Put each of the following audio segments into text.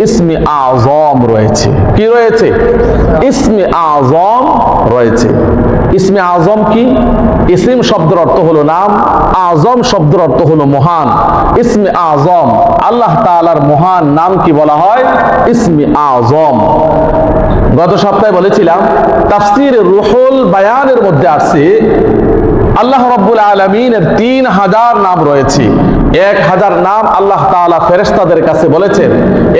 ইসমে আযম রয়েছে। কি রয়েছে? ইসমে আযম রয়েছে। ইসমে আযম কি? ইসিম শব্দের অর্থ হলো নাম, আযম শব্দের অর্থ হলো মহান। ইসমে আযম, আল্লাহ তাআলার মহান নাম কি বলা হয়? ইসমে আযম। গত সপ্তাহে বলেছিলাম তাফসীর রুহুল বায়ানের মধ্যে আছে আল্লাহ রাব্বুল আলামিনের 3000 নাম রয়েছে। 1000 নাম আল্লাহ তাআলা ফেরেশতাদের কাছে বলেছেন,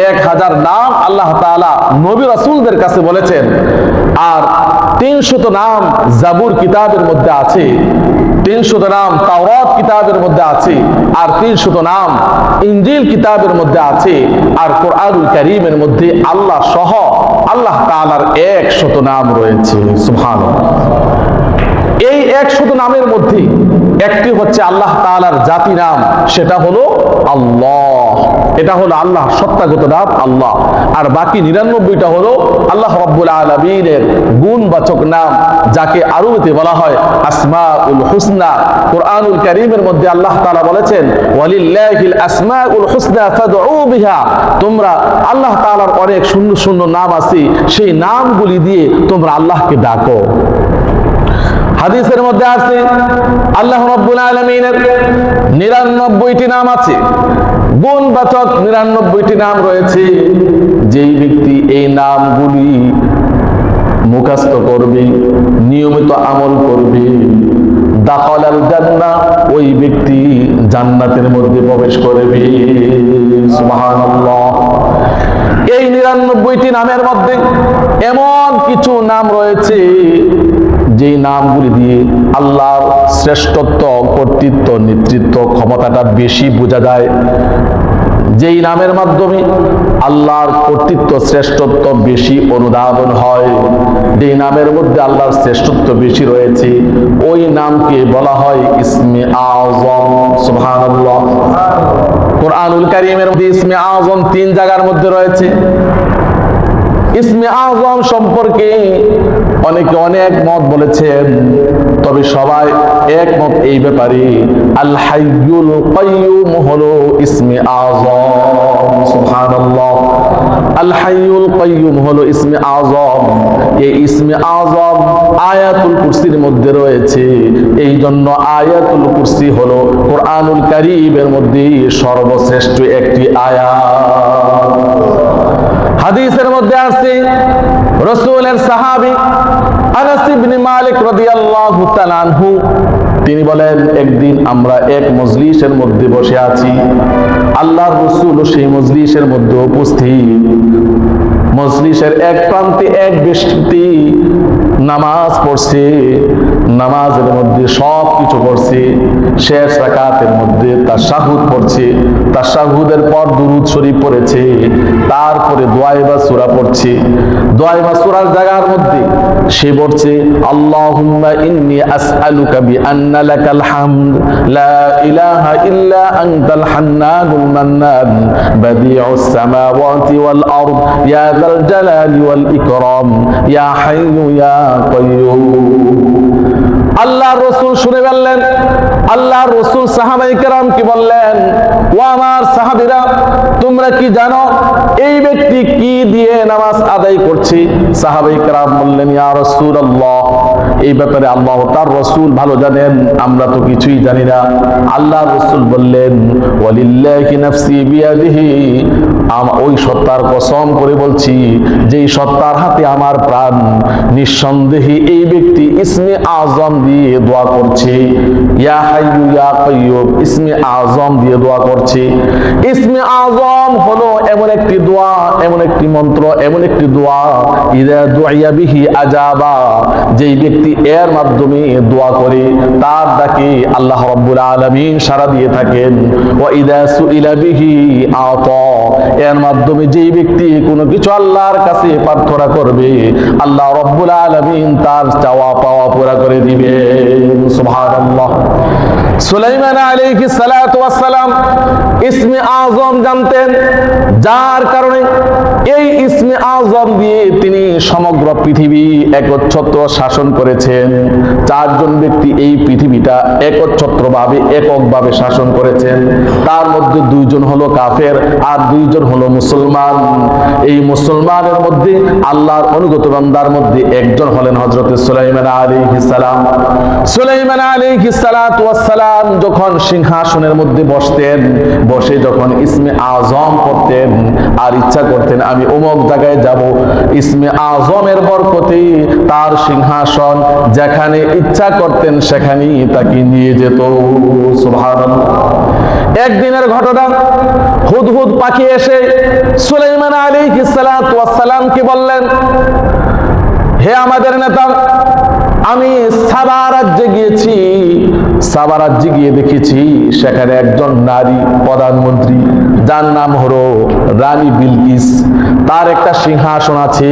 1000 নাম আল্লাহ তাআলা নবী রাসূলদের কাছে বলেছেন, আর 300 নাম জাবুর কিতাবের মধ্যে আছে, 300 নাম তাওরাত কিতাবের মধ্যে আছে, আর 300 নাম ইনজিল কিতাবের মধ্যে আছে, আর কোরআনুল কারীমের মধ্যে আল্লাহ সহ আল্লাহ তাআলার 100 নাম রয়েছে। সুবহানাল্লাহ। এই 100 নামের মধ্যে একটি হচ্ছে আল্লাহ তাআলার জাতি নাম, সেটা হলো আল্লাহ। এটা হলো আল্লাহর সত্তাগত নাম আল্লাহ। আর বাকি 99টা হলো আল্লাহ রাব্বুল আলামিনের গুণবাচক নাম, যাকে আরবিতে বলা হয় আসমাউল হুসনা। কোরআনুল কারীমের মধ্যে আল্লাহ তাআলা বলেছেন ওয়ালিল্লাহিল আসমাউল হুসনা ফাদউ বিহা, তোমরা আল্লাহ তাআলার অনেক সুন্দর সুন্দর নাম আছে, সেই নামগুলি দিয়ে তোমরা আল্লাহকে ডাকো। হাদিসের মধ্যে আছে আল্লাহ রাব্বুল আলামিনের 99টি নাম আছে, গুণবাচক 99টি নাম রয়েছে। যেই ব্যক্তি এই নামগুলি মুখস্থ করবে, নিয়মিত আমল করবে, দাখালাল জান্নাহ, ওই ব্যক্তি জান্নাতের মধ্যে প্রবেশ করবে। সুবহানাল্লাহ। এই 99টি নামের মধ্যে এমন কিছু নাম রয়েছে যে নামগুলি দিয়ে আল্লাহর শ্রেষ্ঠত্ব, কর্তৃত্ব, নেতৃত্ব, ক্ষমতাটা বেশি বোঝা যায়। যেই নামের মাধ্যমে আল্লাহর কর্তৃত্ব, শ্রেষ্ঠত্ব বেশি অনুধাবন হয়, যেই নামের মধ্যে আল্লাহর শ্রেষ্ঠত্ব বেশি রয়েছে, ওই নামকে বলা হয় ইসমে আযম। সুবহানাল্লাহ। কোরআনুল কারীমের মধ্যে ইসমে আযম 3 জায়গার মধ্যে রয়েছে। ইসমে আযম সম্পর্কে অনেকে অনেক মত বলেছেন, তবে সবাই একমত এই ব্যাপারে আল হাইয়ুল কাইয়ুম হলো ইসমে আযম। সুবহানাল্লাহ। আল হাইয়ুল কাইয়ুম হলো ইসমে আযম। এই ইসমে আযম আয়াতুল কুরসির মধ্যে রয়েছে। এই জন্য আয়াতুল কুরসি হলো কোরআনুল কারীমের মধ্যে সর্বশ্রেষ্ঠ একটি আয়াত। হাদিসের মধ্যে আছে রাসূলের সাহাবী আনাস ইবনে মালিক রাদিয়াল্লাহু তাআলা আনহু, তিনি বলেন একদিন আমরা এক মজলিসের মধ্যে বসে আছি, আল্লাহর রাসূল সেই মজলিসের মধ্যে উপস্থিত। মজলিসের এক প্রান্তে এক ব্যক্তি নামাজ পড়ছে, নামাজের মধ্যে সব কিছু পড়ছে, শেষ রাকাতের মধ্যে তাশাহুদ পড়ছে, তাশাহুদের পর দুরূদ শরীফ পড়েছে, তারপরে দোয়া বা সূরা পড়ছে। দোয়া বা সূরার জায়গার মধ্যে সে পড়ছে আল্লাহুম্মা ইন্নী আসআলুকা বিআন্না লাকাল হামদ লা ইলাহা ইল্লা আনতাল হান্নানুল মান্নান বাদিউস সামাওয়াতি ওয়াল আরদ ইয়া যাল জালালি ওয়াল ইকরাম ইয়া হাইয়্যু ইয়া কাইয়্যুম। আল্লাহর রাসূল শুনে বললেন, আল্লাহর রাসূল সাহাবায়ে কেরাম কি বললেন, ও আমার সাহাবীরা, তোমরা কি জানো এই ব্যক্তি কি দিয়ে নামাজ আদায় করছে? সাহাবায়ে কেরাম বললেন, ইয়া রাসূলুল্লাহ, এই ব্যাপারে আল্লাহ তার রাসূল ভালো জানেন, আমরা তো কিছুই জানি না। আল্লাহর রাসূল বললেন, ওয়ালিল্লাহি নাফসি বিয়াদিহি, ওই সত্তার কসম করে বলছি যেই সত্তার হাতে আমার প্রাণ, নিঃসন্দেহে এই ব্যক্তি ইসমে আযম দিয়ে দোয়া করছে, ইয়া হাইয়্যু ইয়া কাইয়্যুম ইসমে আযম দিয়ে দোয়া করছে। ইসমে আযম হলো এমন একটি দোয়া, এমন একটি মন্ত্র, এমন একটি দোয়া, ইযা দুইয়া বিহি আজাবা, যেই ব্যক্তি এর মাধ্যমে দোয়া করে তার ডাকে আল্লাহ রাব্বুল আলামিন সাড়া দিয়ে থাকেন। ওয়া ইযা সুইলা বিহি আতা, এর মাধ্যমে যেই ব্যক্তি কোনো কিছু আল্লাহর কাছে প্রার্থনা করবে আল্লাহ রাব্বুল আলামিন তার চাওয়া পাওয়া পুরা করে দিবেন। সুবহানাল্লাহ। সুলাইমান আলাইহিস সালাতু ওয়াস সালাম ইসমে আজম জানতেন, যার কারণে এই ইসমে আজম দিয়ে তিনি সমগ্র পৃথিবী একচ্ছত্র শাসন করেছেন। চারজন ব্যক্তি এই পৃথিবীটা একচ্ছত্রভাবে এককভাবে শাসন করেছেন। তার মধ্যে দুইজন হলো কাফের আর দুইজন হলো মুসলমান। এই মুসলমানের মধ্যে আল্লাহর অনুগত বান্দার মধ্যে একজন হলেন হযরত সুলাইমান আলাইহিস সালাম। সুলাইমান আলাইহিস সালাতু ওয়াস সালাম যখন সিংহাসনের মধ্যে বসতেন, বসে যখন ইসমে আজম পড়তেন আর ইচ্ছা করতেন আমি অমুক জায়গায় যাব, ইসমে আজমের বরকতে তার সিংহাসন যেখানে ইচ্ছা করতেন সেখানেই তাকে নিয়ে যেত। সুবহানাল্লাহ। একদিনের ঘটনা, হুদহুদ পাখি এসে সুলাইমান আলাইহিস সালাতু ওয়াস সালামকে বললেন, হে আমাদের নেতা, আমি সাবা রাজ্যে গিয়েছি, সাবা রাজ্যে গিয়ে দেখেছি সেখানে একজন নারী প্রধানমন্ত্রী, যার নাম হলো রানী বিলকিস। তার একটা সিংহাসন আছে,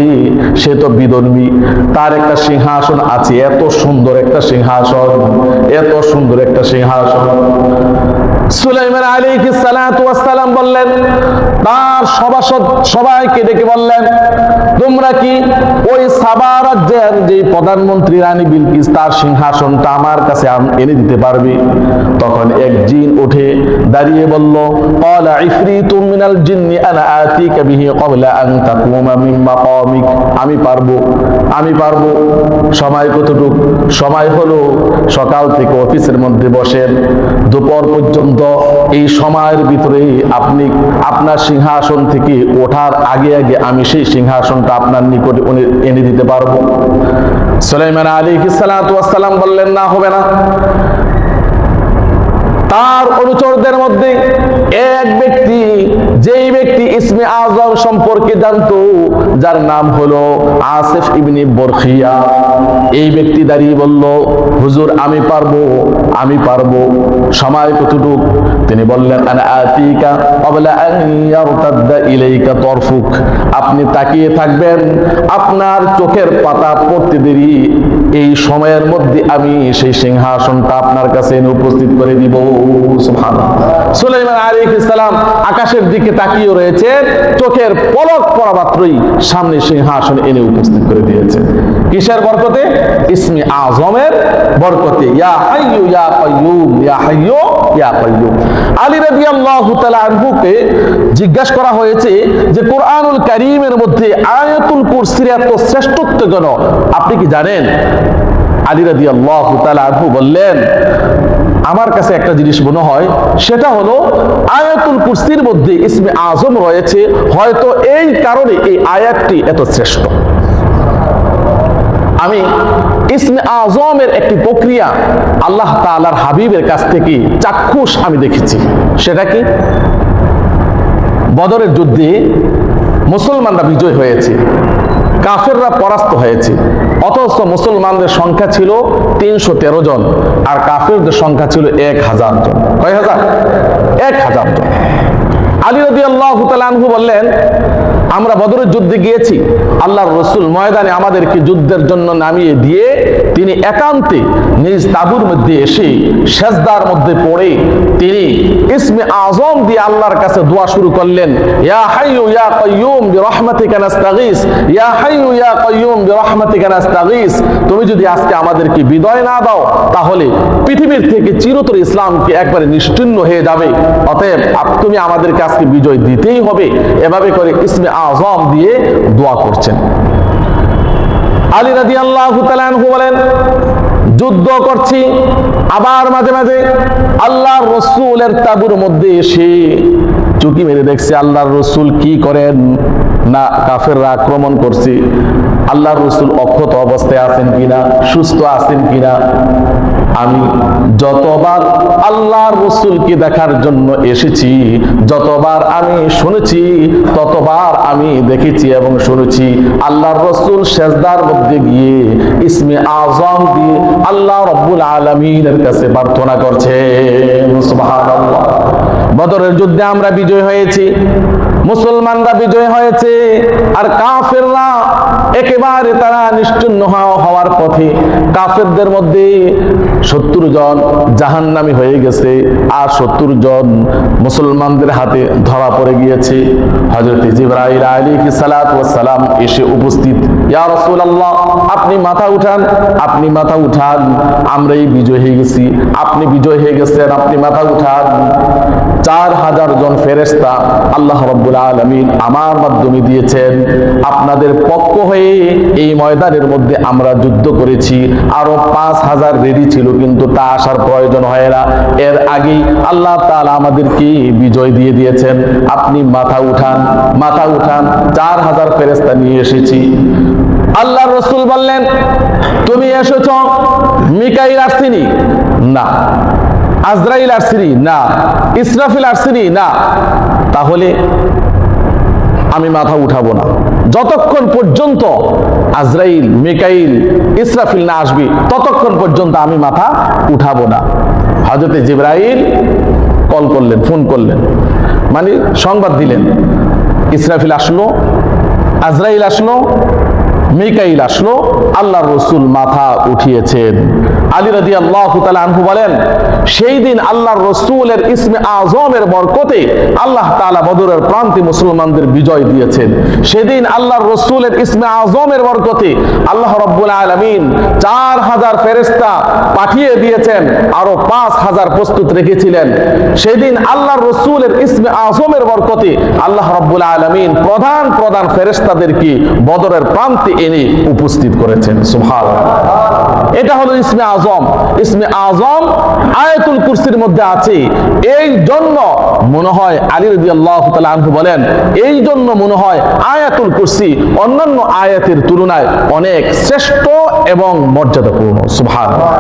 সে তো বিধর্মী, তার একটা সিংহাসন আছে, এত সুন্দর একটা সিংহাসন, এত সুন্দর একটা সিংহাসন। সুলাইমান আলাইহিস সালাতু ওয়াস সালাম বললেন, তার সভাসদ সবাইকে ডেকে বললেন, তোমরা কি ওই সাবা রাজ্যের যে প্রধানমন্ত্রী রানী বিলকিস তার সিংহাসনটা আমার কাছে এনে দিতে পারবে? তখন এক জিন উঠে দাঁড়িয়ে বলল, ক্বালা ইফরিতুম মিনাল জিন্নি আনা আতিকা বিহি ক্বাবলা আন তাকুমা মিন মাকামিক। আমি পারবো, আমি পারবো। সময় কতটুকু? সময় হলো সকাল থেকে অফিসের মধ্যে বসেন, দুপুর পর্যন্ত। এই সময়ের ভিতরে আপনি আপনার সিংহাসন থেকে ওঠার আগে আগে আমি সেই সিংহাসনটা আপনার নিকটে এনে দিতে পারবো। সুলাইমান আলাইহিস সালাতু ওয়াস সালাম বললেন, না, হবে না। তার অনুচরদের মধ্যে এক ব্যক্তি, যেই ব্যক্তি ইসমে আজম সম্পর্কে জানতো, যার নাম হলো আসিফ ইবনে বরখিয়া, এই ব্যক্তি দাঁড়িয়ে বলল, হুজুর আমি পারবো, আমি পারবো। সময় কতটুক? তিনি বললেন, আনা আতিকা ক্বাবলা আন ইয়ারতাদ্দা ইলাইকা তরফুক। আপনি তাকিয়ে থাকবেন, আপনার চোখের পাতা পড়তে দেরি, এই সময়ের মধ্যে আমি সেই সিংহাসনটা আপনার কাছে এনে উপস্থিত করে দিব। সুবহানাল্লাহ। সুলাইমান আলাইহিস সালাম আকাশের দিকে তাকিয়ে রয়েছেন, চোখের পলক পড়া মাত্রই সামনে সিংহাসন এনে উপস্থিত করে দিয়েছে। কিসের বরকতে? ইসমে আজমের বরকতে। ইয়া হাইয়ু ইয়া কাইয়ুম, ইয়া হাইয়ু ইয়া কাইয়ুম। আলী রাদিয়াল্লাহু তাআলা আনহুকে জিজ্ঞাসা করা হয়েছে যে কোরআনুল কারীমের মধ্যে আয়াতুল কুরসির এত শ্রেষ্ঠত্ব কেন, আপনি কি জানেন? আলী রাদিয়াল্লাহু তাআলা আনহু বললেন, আমার কাছে একটা জিনিস মনে হয়, সেটা হলো আয়াতুল কুরসির মধ্যে ইসমে আজম রয়েছে, হয়তো এই কারণে এই আয়াতটি এত শ্রেষ্ঠ। আমি ইসমে আজমের একটি প্রক্রিয়া আল্লাহ তাআলার হাবিবের কাছ থেকে চাক্ষুষ আমি দেখেছি। সেটা কি? বদরের যুদ্ধে মুসলমানরা বিজয় হয়েছে, কাফেররা পরাস্ত হয়েছে, অথচ মুসলমানদের সংখ্যা ছিল 313 জন আর কাফেরদের সংখ্যা ছিল 1000 জন। কয় হাজার? 1000 জন। আলী রাদিয়াল্লাহু তাআলা আনহু বললেন, আমরা বদরের যুদ্ধে গিয়েছি, আল্লাহর রাসূল ময়দানে আমাদেরকে যুদ্ধের জন্য নামিয়ে দিয়ে তিনি একান্তে নিজ তাঁবুর মধ্যে এসে সেজদার মধ্যে পড়ে তিনি ইসমে আজম দিয়ে আল্লাহর কাছে দোয়া শুরু করলেন, ইয়া হাইয়ু ইয়া কাইয়ুম বিরহমাতিকা নাস্তাগীস, ইয়া হাইয়ু ইয়া কাইয়ুম বিরহমাতিকা নাস্তাগীস। তুমি যদি আজকে আমাদেরকে বিজয় না দাও তাহলে পৃথিবীর থেকে চিরতরে ইসলামকে একবারে নিশ্চিহ্ন হয়ে যাবে, অতএব তুমি আমাদেরকে আজকে বিজয় দিতেই হবে। এভাবে করে ইসমে আজম দিয়ে দোয়া করছেন। আলী রাদিয়াল্লাহু তাআলা আনহু বলেন, যুদ্ধ করছি, আবার মাঝে মাঝে আল্লাহর রাসূলের তাঁবুর মধ্যে এসে চুকি মেরে দেখছে আল্লাহর রাসূল কি করেন, না কাফেররা আক্রমণ করছে, আল্লাহর রাসূল অক্ষত অবস্থায় আছেন কিনা, সুস্থ আছেন কিনা। আমি যতবার আল্লাহর রাসূলকে দেখার জন্য এসেছি, যতবার আমি শুনেছি, ততবার আমি দেখেছি এবং শুনেছি আল্লাহর রাসূল সেজদার মধ্যে গিয়ে ইসমে আজম দিয়ে আল্লাহ রাব্বুল আলামিনের কাছে প্রার্থনা করছেন। সুবহানাল্লাহ। বদরের যুদ্ধে আমরা বিজয় হয়েছি, মুসলমানরা বিজয় হয়েছে, আর কাফেররা একেবারে তারা নিশ্চিহ্ন হওয়ার পথে। কাফেরদের মধ্যে 70 জন জাহান্নামী হয়ে গেছে, আর 70 জন মুসলমানদের হাতে ধরা পড়ে গিয়েছে। হযরত জিবরাইল আলাইহিস সালাতু ওয়াস সালাম এসে উপস্থিত। ইয়া রাসূলুল্লাহ, আপনি মাথা উঠান, আপনি মাথা উঠান, আমরাই বিজয় হয়ে গেছি, আপনি বিজয় হয়ে গেছেন, আপনি মাথা উঠান। 4000 জন ফেরেশতা আল্লাহ রাব্বুল আলামিন আমার মাধ্যমে দিয়েছেন। আপনাদের পক্ষ হয়ে এই ময়দানের মধ্যে আমরা যুদ্ধ করেছি। আরো 5000 রেডি ছিল, কিন্তু তা আসার প্রয়োজন হয় না। এর আগেই আল্লাহ তাআলা আমাদেরকে বিজয় দিয়ে দিয়েছেন। আপনি মাথা উঠান, মাথা উঠান। 4000 ফেরেশতা নিয়ে এসেছি। আল্লাহর রাসূল বললেন, তুমি এসেছ, মিকাইল আসেনি? না। আজরাইল আসেনি? না। ইসরাফিল আসেনি? না। তাহলে আমি মাথা উঠাবো না যতক্ষণ পর্যন্ত আজরাইল, মিকাইল, ইসরাফিল না আসবে, ততক্ষণ পর্যন্ত আমি মাথা উঠাবো না। হযরত জিবরাইল কল করলেন, ফোন করলেন, মানে সংবাদ দিলেন। ইসরাফিল আসলো, আজরাইল আসলো, মিকাইল আসলো, আল্লাহর রাসূল মাথা উঠিয়েছেন। আলী রাদিয়াল্লাহু তাআলা আনহু বলেন, সেই দিন আল্লাহর রাসূলের ইসমে আযমের বরকতে আল্লাহ তাআলা বদরের প্রান্তে মুসলমানদের বিজয় দিয়েছেন। সেদিন আল্লাহর রাসূলের ইসমে আযমের বরকতে আল্লাহ রাব্বুল আলামিন 4000 ফেরেশতা পাঠিয়ে দিয়েছেন, আরো 5000 প্রস্তুত রেখেছিলেন। সেদিন আল্লাহর রাসূলের ইসমে আযমের বরকতে আল্লাহ রাব্বুল আলামিন প্রধান প্রধান ফেরেশতাদেরকে বদরের প্রান্তে এনে উপস্থিত করেছেন। সুবহানাল্লাহ। এটা হলো ইসমে আযম। ইসমে আযম আয়াতুল কুরসির মধ্যে আছে। এই জন্য মনে হয় আলী রাদিয়াল্লাহু তাআলা আনহু বলেন, এই জন্য মনে হয় আয়াতুল কুরসি অন্যান্য আয়াতের তুলনায় অনেক শ্রেষ্ঠ এবং মর্যাদাপূর্ণ। সুবহানাল্লাহ।